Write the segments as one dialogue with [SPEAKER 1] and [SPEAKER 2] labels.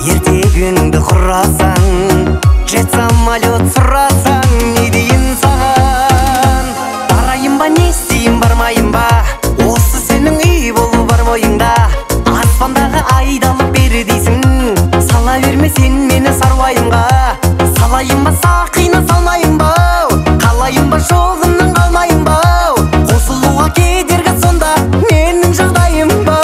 [SPEAKER 1] Ертегіңді құрасаң, жет самолет сұрасаң, не дейін саған? Барайын ба, не істейін, бармайын ба? Осы сенің үй болу бар мойыңда. Аспандағы айдалып бері дейсің, сала берме сен мені саруайымға. Салайын ба, сақина салмайын ба? Қалайын ба, жолымнан қалмайын ба? Қосылуға кедергі сонда менің жағдайым ба?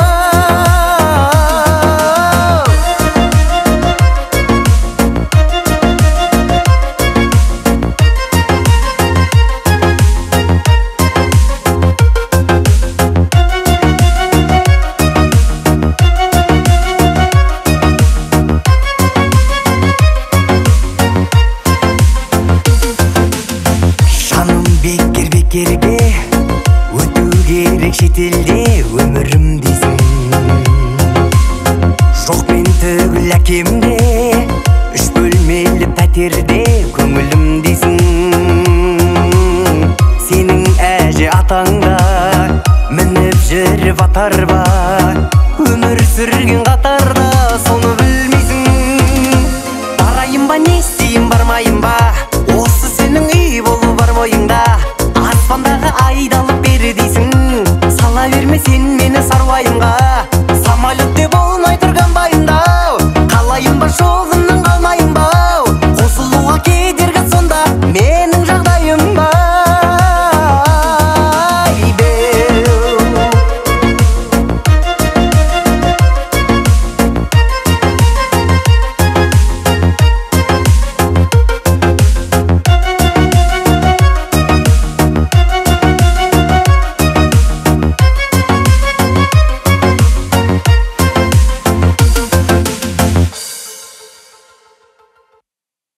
[SPEAKER 1] Бекерге өту керек шетелде өмірім дейсің. Жоқ мен түгіл әкемде, 3 бөлмелі пәтерде көңілім дейсің. Сенің әже атаңда мініп жүріп атар ба, өмір сүрген қатарда соны білмейсің. Барайын ба, не істейін, бармайын ба? Осы сенің үй болу бар мойыңда. Аспандағы айдалып бері дейсің, сала берме сен мені саруайымға.